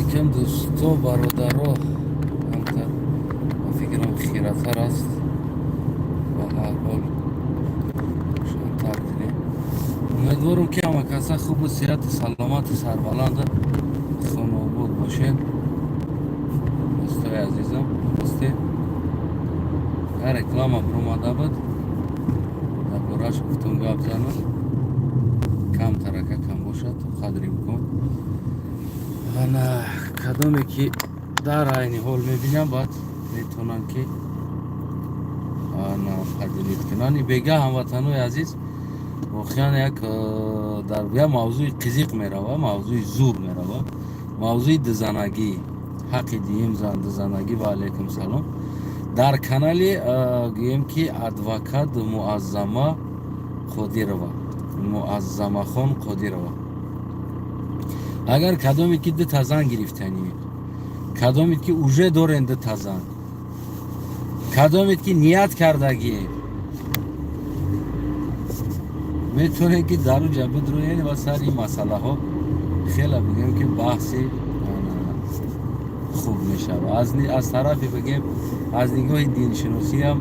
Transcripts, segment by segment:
Lekin do'sto barodaro kamtar va fikrim xiratar است و هر حال شان تقدیریم. امیدوارم که همه کسا خوب و صحت و سلامت و سربلند خانه آباد باشین. دوستای عزیزم راستی هر اکلام برآمده بود درباره‌اش گفتم گپ زنم، کم ترکه کم باشد قدری بکن. انا کدامی که در عین حال میبینم باید میتونن که پردیلید کنن. بگه هموطنای عزیز واقعا یک در بیا موضوع قزیق میروه، موضوع زور میروه، موضوع دزنگی، حق دیم زن دزنگی. و علیکم سلام. در کانالی گویم که ادوکات معظمه قدیرова، معظمه خان قدیرова، اگر کدامی که ده تازن گرفتنی، کدامی که اوجه دارند ده تازن، کدامی که نیت کردگی میتونه که در رو جبه رو یعنی و سر این مسئله ها خیلی بگیم که بحثی خوب میشه. و از طرفی بگیم از نگاه دین شناسی هم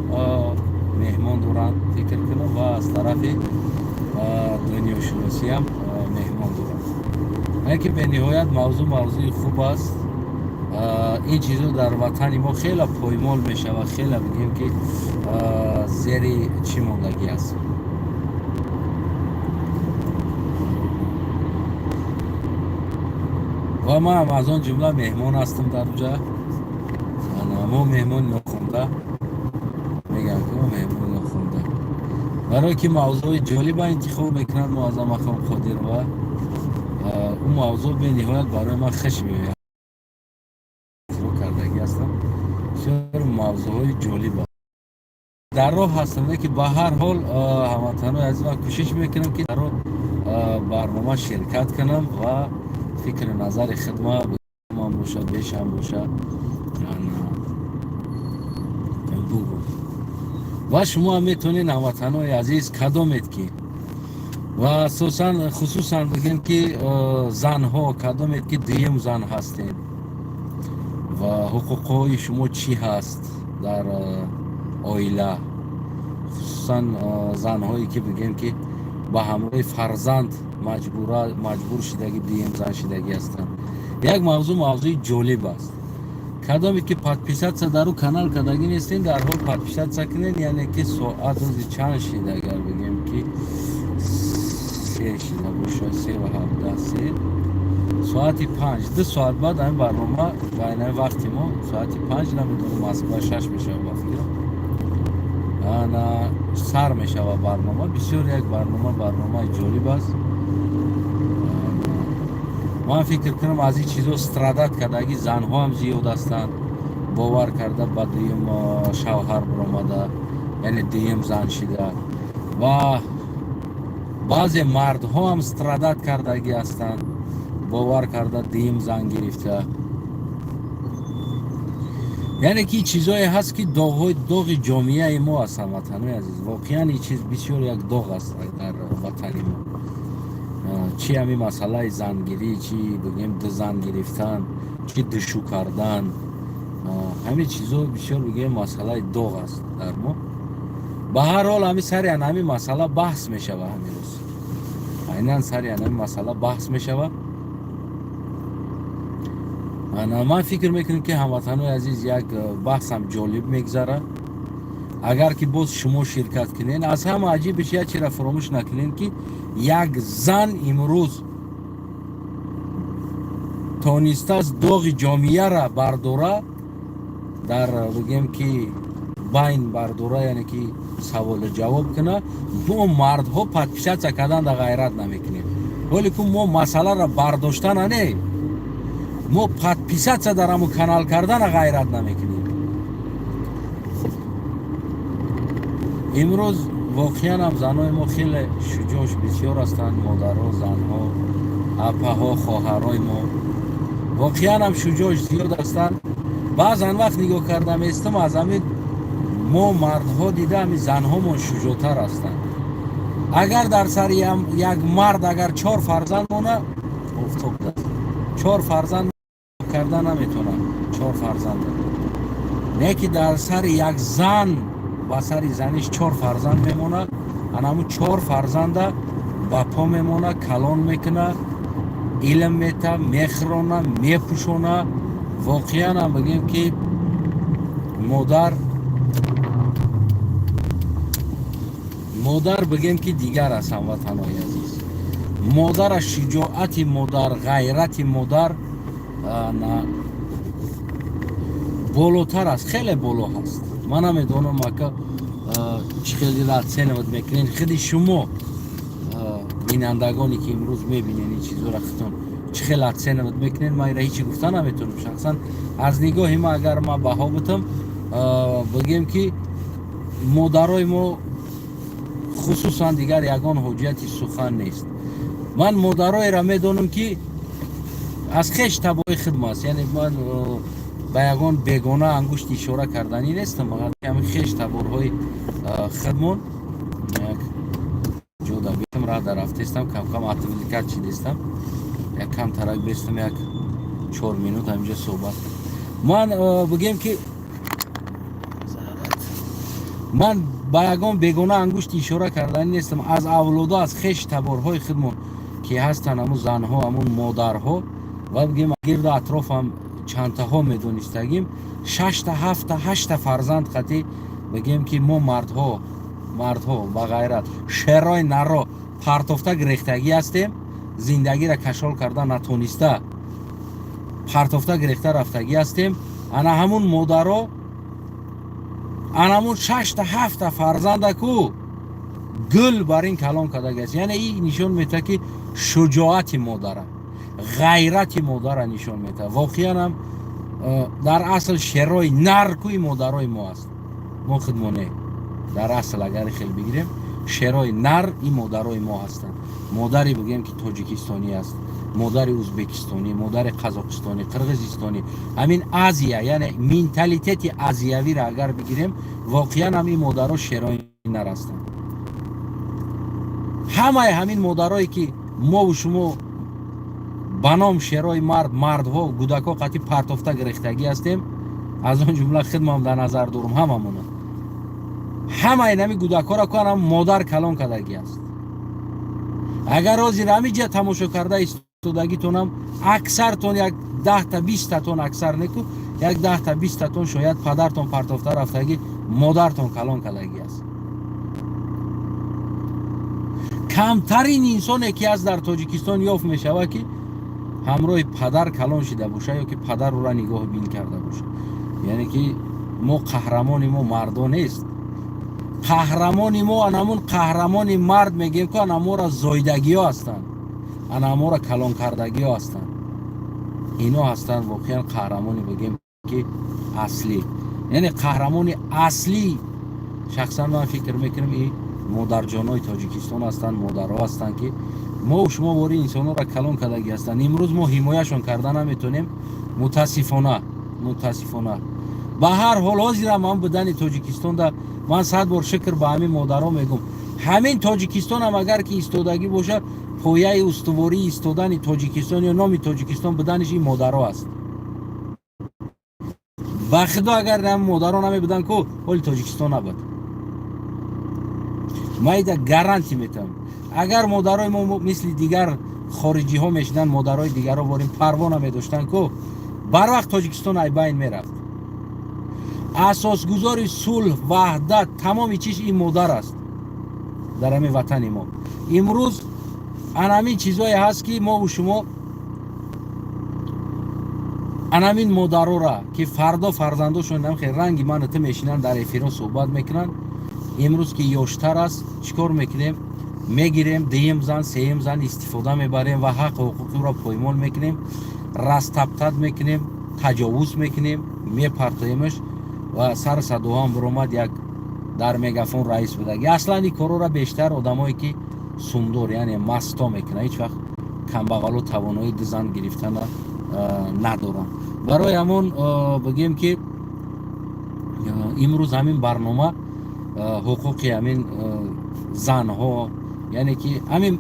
مهمان دوران فکر کنم و از طرف دنیا شناسی هم مهمان دوران. که به نهایت موضوع خوب است. این چیزا در وطن ما خیلی پایمال میشه و خیلی بگیم که زیر چی موندگی است. و ما هم از آن جمله مهمان هستم در اونجا. ما مهمان نخونده میگم که ما مهمان نخونده برای که موضوع جالب انتخاب میکنن معظمه خان قدیر و اون موضوع به نهایت برای من خوش میاد. رو کردگی هستم بسیار موضوع جالب است. در راه هستم که به هر حال هموطنان از من کوشش میکنم که در برنامه شرکت کنم و فکر نظر خدمت من باشه، بیشم باشه بگو. و شما میتونین هموطنان عزیز کدامید که و اساسا خصوصا بگیم که زنها کدامید که دیم زن هستین و حقوقهای شما چی هست در عائله، خصوصا زنهایی که بگیم که با همراه فرزند مجبور شدگی دیم زن شدگی هستند. یک موضوع جالب است. کدامی که پادپیشت در کانال کدگی نیستین در حال پادپیشت سکنین، یعنی که ساعت روزی چند شده اگر بگیم که 3 شده باشه 3 و 17 ساعت 5 2 ساعت بعد این برنامه و این وقتی ما ساعت 5 نمیدونم مسکو 6 میشه وقتی انا سر میشه و برنامه بسیار یک برنامه جالب است. من فکر کنم از این چیزا استرادت کردگی زنها هم زیاد هستند، باور کرده با دیم شوهر برآمده یعنی دیم زن شده و بعضی مردها هم استرادت کردگی هستند، باور کرده دیم زن گرفته. یعنی که چیزایی هست که داغ جامعه ما هست هموطنان عزیز. واقعا این چیز بسیار یک داغ است در وطن ما. چی همین مسئله زنگیری، چی بگیم دزن گرفتن، چی دشو کردن، همین چیزا بسیار بگیم مسئله داغ است در ما. به هر حال همین سری همین مسئله بحث میشه و همین روز عیناً سری همین مسئله بحث میشه و من فکر میکنم که هموطنان عزیز یک بحث هم جالب میگذره. اگر که باز شما شرکت کنین از هم عجیبش یک چیز را فراموش نکنین که یک زن امروز تانسته است داغ جامعه را برداره، در بگیم که بین برداره، یعنی که سوال جواب کنه. ما مردها پادپیشت کردن در غیرت نمیکنیم، ولی که ما مسئله را برداشتن نه، ما پادپیشت در همون کانال کردن غیرت نمیکنیم. امروز واقعا هم زنهای ما خیلی شجاعش بسیار هستند، مادرها، زنها، اپاها، خواهرای ما واقعا هم شجاعش زیاد هستند. بعضا وقت نگاه کردم استم از همین ما مردها دیده همین زنها ما شجاعتر هستند. اگر در سر یک مرد اگر 4 فرزند مونه افتاد 4 فرزند кардан наметонад 4 фарзанд. Не ки дар сари як зан ба сари заниш 4 фарзанд мемонад, анаму 4 фарзанда ба по мемонад, калон мекунад, илм мета, мехрона, мепӯшона. воқеан ҳам бигем ки модар бигем ки дигар аст ҳамватанои азиз. модара шуҷоати модар, ғайрати модар болотар аст, хеле боло ҳаст. ман намедонам ака чӣ хеле ратсенавад мекунед. худи шумо бинандагоне ки имрӯз мебинед ин чизора хитон чӣ хеле ратсенавад мекунед, ман ира ҳичи гуфта наметонам. шахсан аз нигоҳи ман агар ман баҳо битам бигем ки модарои мо хусусан дигар ягон ҳоҷияти сухан нест. ман модароеро медонам ки аз хеш табои хидмат, яъне ман ба ягон бегона ангушти ишора карданӣ нестам. ҳами хеш таборҳои хидмон як ҷода бетам рада рафтестам, камкам атвиликат чидестам, як кам тарак бестам, як 4 минут ҳаминҷо суҳбат. ман бигем ки ман ба ягон бегона ангушти ишора карданӣ нестам. аз авлодо аз хеш таборҳои хидмон ки ҳастанд, ҳамун занҳо, ҳамун модарҳо ва бигем гирду атрофам чандтаҳо медонистагим 6 7 8 фарзанд қатӣ бигем ки мо мардҳо ба ғайрат шерои наро партофта гирехтагӣ ҳастем, зиндагиро кашол карда натониста партофта гирехта рафтагӣ ҳастем. ана ҳамун модаро анамун 6 7 фарзанда ку гул бар ин калон кардаги аст. яъне ин нишон метавад ки шуҷоати модара, ғайрати модара нишон метавад. воқеан ҳам дар асл шерои нар куи модарои мо аст. мо хидмоне дар асл агар хел бигирем шерои нар ин модарои мо ҳастанд. модари бигем ки тоҷикистонӣ аст, модари ӯзбекистонӣ, модари қазоқистонӣ, қирғизистонӣ, ҳамин азия, яъне менталитети азиявиро агар бигирем воқеан ҳам ин модаро шерои нар ҳастанд. ҳамаи ҳамин модарое ки мову шумо ба ном шерои мардҳо, гудако қатӣ партофта гирехтагӣ ҳастем, аз он ҷумла хидмам дар назар дорам ҳамамона. ҳамаи нами гудакоро кунам модар калон кардагӣ аст. агар ҳозир ҳамиҷа тамошо карда истодагитонам аксартон як 10 20 тон аксар неку як 10 20 тон шояд падартон партофта рафтагӣ модартон калон кардагӣ аст. камтарин инсоне ки аз дар тоҷикистон ёфт мешавад ки ҳамроҳи падар калон шида боша ё ки падар ӯро нигоҳбин карда боша. яъне ки мо қаҳрамони мо мардо нест. қаҳрамони мо анамун қаҳрамони мард мегем ки анамора зоидагиҳо ҳастанд, анамора калон кардагиҳо ҳастанд. ино ҳастанд воқеан қаҳрамони бигем ки аслӣ. яъне қаҳрамони аслӣ шахсан ман фикр мекунам ин модарҷонои тоҷикистон ҳастанд, модарҳо ҳастанд ки мо шумо бори инсонҳоро калон кардагӣ ҳастанд. имрӯз мо ҳимояшон карда наметонем. мутаассифона. ба ҳар ҳол ҳозирам ман будани тоҷикистонда ман 100 бор шукр ба ҳамин модарҳо мегӯм. ҳамин тоҷикистонам агар ки истодагӣ бошад, пояи устувории истодани тоҷикистон ё номи тоҷикистон буданиш ин модарҳо аст. ба худо агар ҳамин модарҳо намебуданд ку ҳоли тоҷикистон набуд. майда гарантӣ метавам. агар модарои мо мисли дигар хориҷиҳо мешиданд, модарои дигарро борим парво намедоштанд ку барвақт тоҷикистон ай байн мерафт. асосгузори сулҳ, ваҳдат, тамоми чиз ин модар аст дар ҳамин ватани мо. имрӯз анамин чизое ҳаст ки мо шумо анамин модарора ки фардо фарзандошон ранги ману ту мешинанд дар эфиро суҳбат мекунанд. имрӯз ки ёштар аст чикор мекунем? мегирем дуюм зан, сеюм зан истифода мебарем ва ҳаққу ҳуқуқиро поймол мекунем, растаптат мекунем, таҷовуз мекунем, мепартоемаш ва сар садоам биромад як дар мегафон раис будаги. аслан ин корора бештар одамое ки сумдор, яъне масто мекунанд, ҳеҷ вақт камбағалу тавонои дизан гирифтан надоранд. барои ҳамон бигем ки имрӯз ҳамин барнома ҳуқуқи ҳамин занҳо, яъне ки ҳамин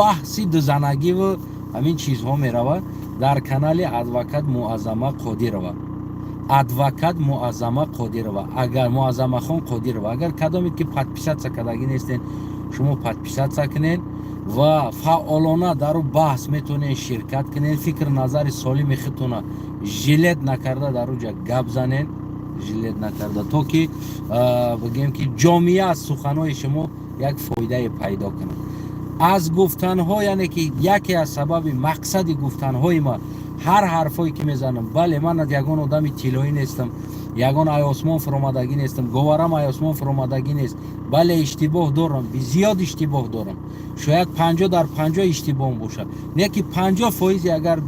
баҳси дузанагиву ҳамин чизҳо меравад. дар канали адвокат Муаззама Қодирова. Адвокат Муаззама Қодирова. Агар Муаззамахон Қодирова, агар кадомед ки подписаться кардаги нестен, шумо подписаться кунед ва фаъолона дар баҳс метонед ширкат кунед, фикр назари солими худтона жилет накарда дар уҷа гап занед, жилет накарда, то ки бигем ки ҷомеа аз суханҳои шумо як фоидае пайдо кунад. аз гуфтанҳо, яъне ки яке аз сабаби мақсади гуфтанҳои ман ҳар ҳарфое ки мезанам, бале ман ягон одами тиллоӣ нестам, ягон айосмон фуромадагӣ нестам, говарам айосмон фуромадагӣ нест. бале иштибоҳ дорам, зиёд иштибоҳ дорам, шояд 50 дар 50 иштибоҳ бошад, не ки 50% агар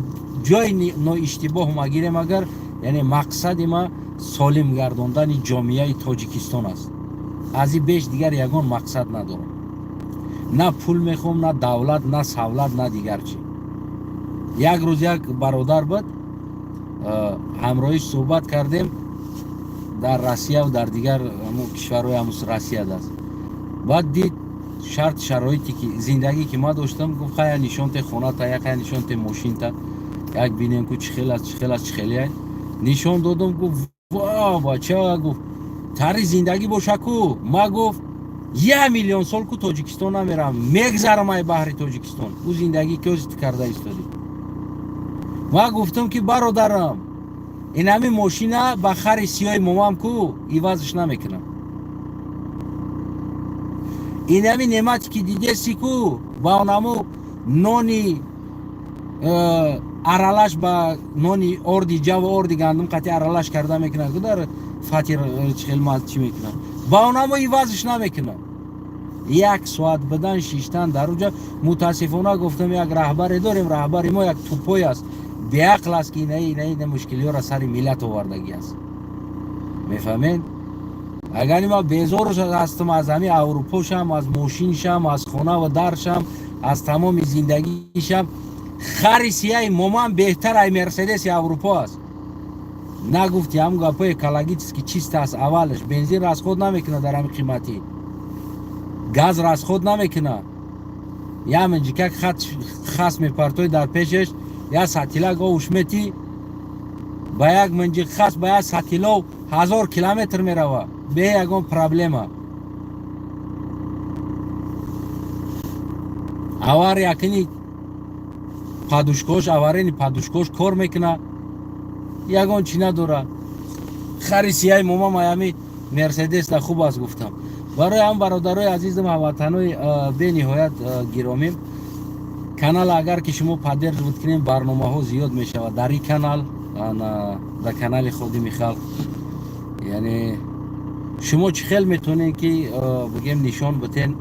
ҷои ноиштибоҳ ма гирем, агар яъне мақсади ма солим гардондани ҷомеаи Тоҷикистон аст. аз ин беш дигар ягон мақсад надорам. на пул мехоҳам, на давлат, на савлат, на дигар чӣ. як рӯз як бародар буд, ҳамроҳиш суҳбат кардем дар Россия дар дигар кишварҳои ҳамус Россия аст. баъд дид шарт шароите ки зиндагӣ ки ман доштам, гуфт хая нишонте хоната, яхая нишонте мошинта, як бинем ку чӣ хел аст, чӣ хел аст, чӣ хелияй. нишон додам, гуфт ва бача, гуфт тари зиндагӣ боша ку. ма гуфт 1 миллион сол ку Тоҷикистон намерам, мегзарам ай баҳри Тоҷикистон. ӯ зиндагӣ кёз карда истоди. ма гуфтам ки бародарам, ин ҳамин мошина ба хари сиёи момам ку ивазш намекунам. ин ҳамин неъмате ки дидеси ку ба онамо нони аралаш ба нони орди ҷава орди гандум қати аралаш карда мекунад, дар фатир хилмат чӣ мекунад, ба онамо ивазш намекунад. 1 соат бидан шиштан дар уҷа. мутаассифона гуфтам, як раҳбаре дорем, раҳбари мо як тупой аст, беақл аст ки инаи мушкилиёро сари миллат овардагӣ аст. мефаҳмед? агар ма безор ҳастам аз ҳамин аврупошам, аз мошиншам, аз хона ва даршам, аз тамоми зиндагишам, хари сияи моман беҳтар ай мерседеси аврупо аст. нагуфти ҳамн гапои калагитис ки чист аст. аввалаш бензин расход намекунад дар ҳамин қиматӣ, газ расход намекунад. я минҷикак хас мепартои дар пешаш, я сатилак ошмети ба як минҷик хас ба як сатилов 1000 километр мерава бе ягон проблема. авар якини падушкош, аварини падушкош кор мекунад, ягон чӣ надорад. хари сияи момам аями мерседес да хуб аст. гуфтам барои ҳам бародарои азизам, ҳамватанои бениҳоят гиромӣ, канал агар ки шумо поддерживать кунем, барномаҳо зиёд мешавад дар ин канал, дар канали Ходими Халқ. яъне шумо чӣ хел метонед ки бигем нишон битен,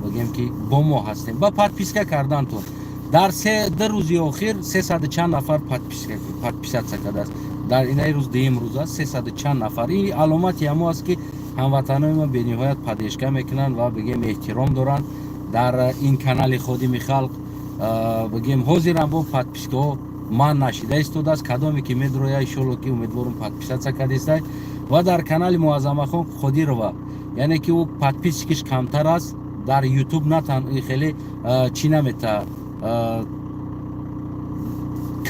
бигем ки бо мо ҳастем ба подписка кардантон. дар 2 рӯзи охир 300 чанд нафар подписатсия кардааст. дар инаи рӯз дуюм рӯз аст, 300 чанд нафар. ин аломати ҳамо аст ки ҳамватанои мо бениҳоят поддержка мекунанд ва бигем эҳтиром доранд дар ин канали Ходими Халқ. бигем ҳозирам бо подпискаҳо ман нашида истодааст. кадоме ки медроя, иншоалло ки умедворам подписатсия кардестай. ва дар канали Муаззамахон Қодирова, яъне ки ӯ подписчикиш камтар аст. дар ютуб натан хеле чӣ намета,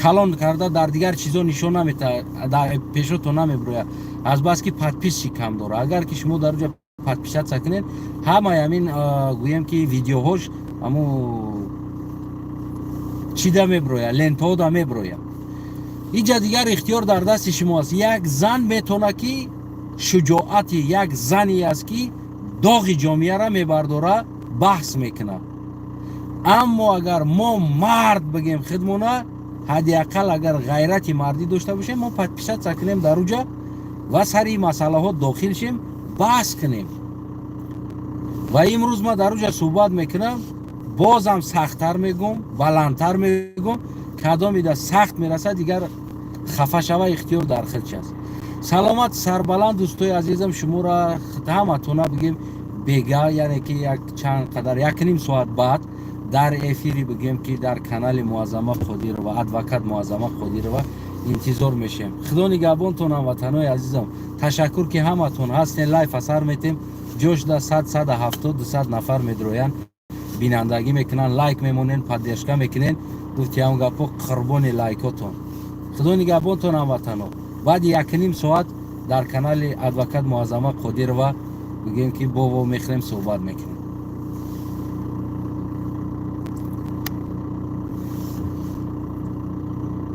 калон карда дар дигар чизо нишон намета, дар пешото намеброяд, азбаски подписчик кам дора. агар ки шумо дар уҷа подписатсия кунед, ҳамаи ҳамин гӯем ки видеоҳош ҳамо чида меброяд, лентаҳо да меброяд. инҷа дигар ихтиёр дар дасти шумо аст. як зан метавонад ки шуҷоати як зане аст ки доғи ҷомеаро мебардора, баҳс мекунад. аммо агар мо мард бигем худмона, ҳадди ақал агар ғайрати мардӣ дошта бошем, мо подписатсия кунем дар уҷа ва сари масъалаҳо дохил шем, баҳс кунем. ва имрӯз ман дар уҷа суҳбат мекунам, бозам сахттар мегӯм, баландтар мегӯм. кадомида сахт мерасад, дигар хафа шава ихтиёр дар худш аст. саломат сарбаланд дӯстои азизам, шуморо ҳаматона бигем бега, яъне ки як чанд қадар 1.5 соат баъд дар эфири бигем ки дар канали Муаззама Қодирова, адвокат Муаззама Қодирова интизор мешем. худо нигаҳбонтон ҳамватанои азизам. ташаккур ки ҳаматон ҳастен. лайв асар метем, ҷош да 100, 170, 200 нафар медроянд. бинандагӣ мекунанд, лайк мемонен, поддержка мекунен. гуфтиам гапо қурбони лайкотон. Худо нигаҳбонтон ҳамватано. баъди 1.5 соат дар канали адвокат Муаззама Қодирова мегӯем ки бо мехӯрем, суҳбат мекунем.